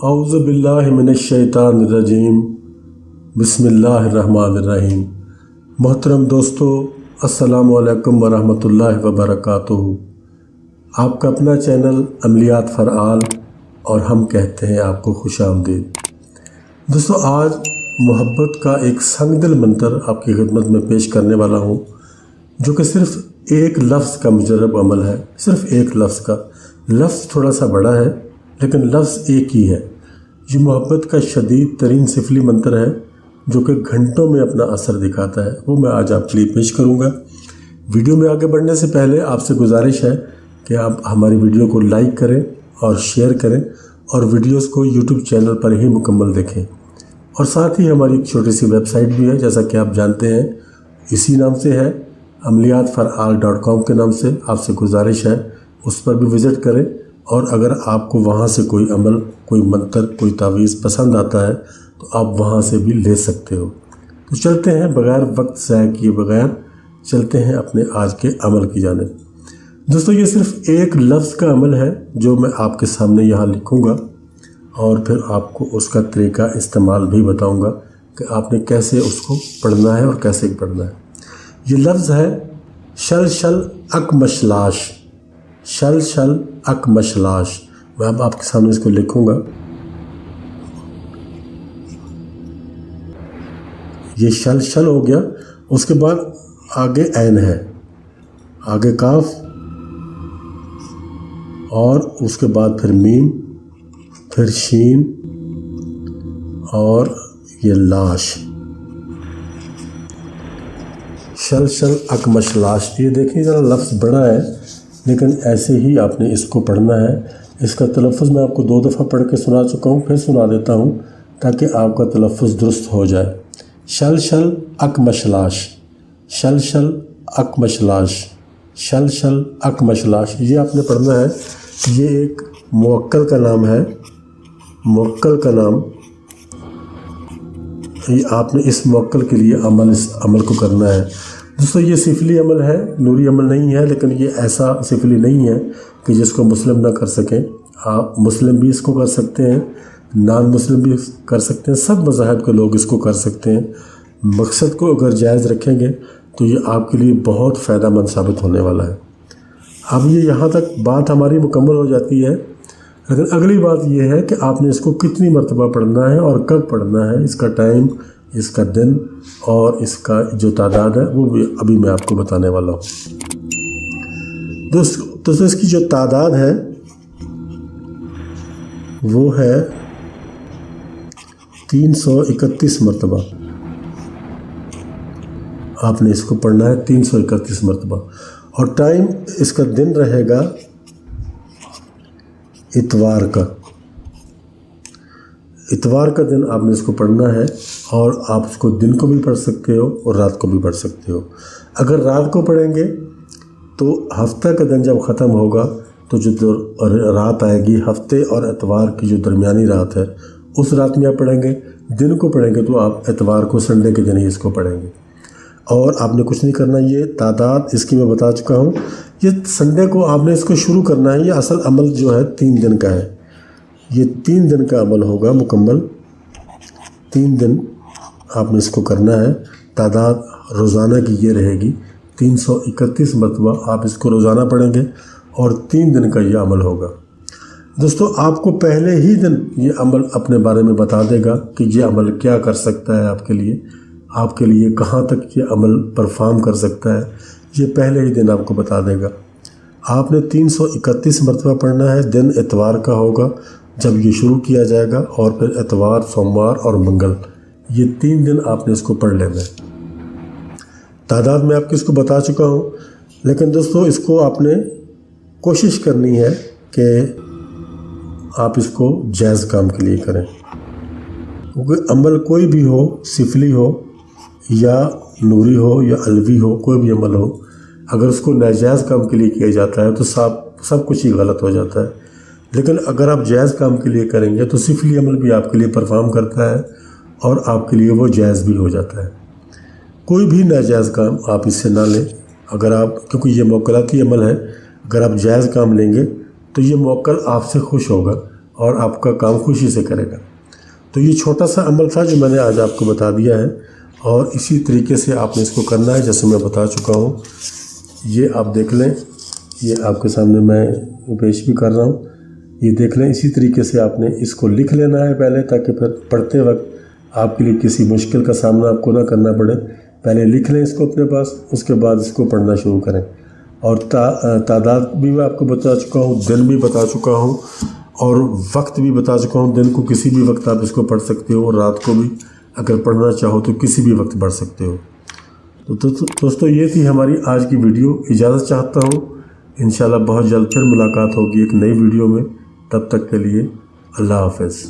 औज़ु बिल्लाहि मिनश्शैतानिर्रजीम बिस्मिल्लाहिर्रहमानिर्रहीम। मोहतरम दोस्तों, अस्सलामु अलैकुम वरहमतुल्लाहि वबरकातुहू। आपका अपना चैनल अमलियात फ़रआल और हम कहते हैं आपको खुशामदीद। दोस्तों, आज मोहब्बत का एक संगदिल मंतर आपकी खिदमत में पेश करने वाला हूँ, जो कि सिर्फ़ एक लफ्ज़ का मुजर्रब अमल है। सिर्फ़ एक लफ्ज़ का, लफ्ज़ थोड़ा सा बड़ा है लेकिन लफ्ज़ एक ही है। ये मोहब्बत का शदीद तरीन सिफली मंतर है जो कि घंटों में अपना असर दिखाता है। वो मैं आज आपके लिए पेश करूँगा। वीडियो में आगे बढ़ने से पहले आपसे गुजारिश है कि आप हमारी वीडियो को लाइक करें और शेयर करें और वीडियोस को यूट्यूब चैनल पर ही मुकम्मल देखें। और साथ ही हमारी एक छोटी सी वेबसाइट भी है, जैसा कि आप जानते हैं, इसी नाम से है, amliyatfaral.com के नाम से। आपसे गुजारिश है उस पर भी विज़िट करें, और अगर आपको वहाँ से कोई अमल, कोई मंतर, कोई तावीज़ पसंद आता है तो आप वहाँ से भी ले सकते हो। तो चलते हैं, बग़ैर वक्त ज़ाया किए बगैर चलते हैं अपने आज के अमल की जानिब। दोस्तों, ये सिर्फ़ एक लफ्ज़ का अमल है जो मैं आपके सामने यहाँ लिखूँगा और फिर आपको उसका तरीका इस्तेमाल भी बताऊँगा कि आपने कैसे उसको पढ़ना है और कैसे पढ़ना है। ये लफ्ज़ है शल शल अकमशलाश। शल शल अकमशलाश। मैं अब आपके सामने इसको लिखूँगा। ये शल शल हो गया। उसके बाद आगे ऐन है, आगे काफ, और उसके बाद फिर मीम, फिर शीन और ये लाश। शल शल अकमशलाश। ये देखिए, ज़रा लफ्ज़ बड़ा है लेकिन ऐसे ही आपने इसको पढ़ना है। इसका तलफ़्फ़ुज़ मैं आपको 2 दफ़ा पढ़ के सुना चुका हूँ, फिर सुना देता हूँ ताकि आपका तलफ़्फ़ुज़ दुरुस्त हो जाए। शल शल अकमशलाश, शल शल अकमशलाश, शल शल अकमशलाश। ये आपने पढ़ना है। ये एक मुवक्कल का नाम है, मुवक्कल का नाम। ये आपने इस मुवक्कल के लिए इस अमल को करना है। दोस्तों, ये सिफली अमल है, नूरी अमल नहीं है, लेकिन ये ऐसा सिफली नहीं है कि जिसको मुस्लिम ना कर सकें। आप मुस्लिम भी इसको कर सकते हैं, नॉन मुस्लिम भी कर सकते हैं, सब मज़ाहब के लोग इसको कर सकते हैं। मकसद को अगर जायज़ रखेंगे तो ये आपके लिए बहुत फ़ायदेमंद साबित होने वाला है। अब ये यहाँ तक बात हमारी मुकम्मल हो जाती है, लेकिन अगली बात ये है कि आपने इसको कितनी मरतबा पढ़ना है और कब पढ़ना है। इसका टाइम, इसका दिन और इसका जो तादाद है वो भी अभी मैं आपको बताने वाला हूँ। दोस्तों, इसकी जो तादाद है वो है 331 मरतबा। आपने इसको पढ़ना है 331 मरतबा। और टाइम, इसका दिन रहेगा इतवार का। इतवार का दिन आपने इसको पढ़ना है, और आप इसको दिन को भी पढ़ सकते हो और रात को भी पढ़ सकते हो। अगर रात को पढ़ेंगे तो हफ्ता का दिन जब ख़त्म होगा तो जो रात आएगी हफ्ते और इतवार की जो दरमियानी रात है, उस रात में आप पढ़ेंगे। दिन को पढ़ेंगे तो आप इतवार को, संडे के दिन ही इसको पढ़ेंगे। और आपने कुछ नहीं करना। ये तादाद इसकी मैं बता चुका हूँ। ये संडे को आपने इसको शुरू करना है। ये असल अमल जो है 3 दिन का है। ये 3 दिन का अमल होगा मुकम्मल। 3 दिन आपने इसको करना है। तादाद रोज़ाना की ये रहेगी 331 मरतबा आप इसको रोज़ाना पढ़ेंगे और 3 दिन का ये अमल होगा। दोस्तों, आपको पहले ही दिन ये अमल अपने बारे में बता देगा कि ये अमल क्या कर सकता है आपके लिए कहाँ तक ये अमल परफॉर्म कर सकता है। ये पहले ही दिन आपको बता देगा। आपने 331 मरतबा पढ़ना है। दिन इतवार का होगा जब ये शुरू किया जाएगा, और फिर इतवार, सोमवार और मंगल, ये 3 दिन आपने इसको पढ़ लेना है। तादाद मैं आपको इसको बता चुका हूँ, लेकिन दोस्तों इसको आपने कोशिश करनी है कि आप इसको जायज़ काम के लिए करें। क्योंकि अमल कोई भी हो, सिफली हो या नूरी हो या अलवी हो, कोई भी अमल हो, अगर उसको नाजायज़ काम के लिए किया जाता है तो सब कुछ ही गलत हो जाता है। लेकिन अगर आप जायज़ काम के लिए करेंगे तो सिफली अमल भी आपके लिए परफॉर्म करता है और आपके लिए वो जायज़ भी हो जाता है। कोई भी नाजायज़ काम आप इससे ना लें। अगर आप, क्योंकि ये मौक्कलाती अमल है, अगर आप जायज़ काम लेंगे तो ये मौक्कल आपसे खुश होगा اور آپ کا کام خوشی سے کرے گا۔ تو یہ چھوٹا سا عمل تھا جو میں نے آج آپ کو بتا دیا ہے، اور اسی طریقے سے آپ نے اس کو کرنا ہے جیسے میں بتا چکا ہوں۔ یہ آپ دیکھ لیں، یہ آپ کے سامنے میں پیش بھی کر رہا ہوں، یہ دیکھ لیں۔ اسی طریقے سے آپ نے اس کو لکھ لینا ہے پہلے، تاکہ پھر پڑھتے وقت آپ کے لیے کسی مشکل کا سامنا آپ کو نہ کرنا پڑے۔ پہلے لکھ لیں اس کو اپنے پاس، اس کے بعد اس کو پڑھنا شروع کریں۔ اور تعداد بھی میں آپ کو بتا چکا ہوں، دن بھی بتا چکا ہوں، اور وقت بھی بتا چکا ہوں۔ دن کو کسی بھی وقت آپ اس کو پڑھ سکتے ہو، اور رات کو بھی اگر پڑھنا چاہو تو کسی بھی وقت پڑھ سکتے ہو۔ تو دوستو یہ تھی ہماری آج کی ویڈیو۔ اجازت چاہتا ہوں، انشاءاللہ بہت جلد پھر ملاقات ہوگی ایک نئی ویڈیو میں۔ تب تک کے لیے اللہ حافظ۔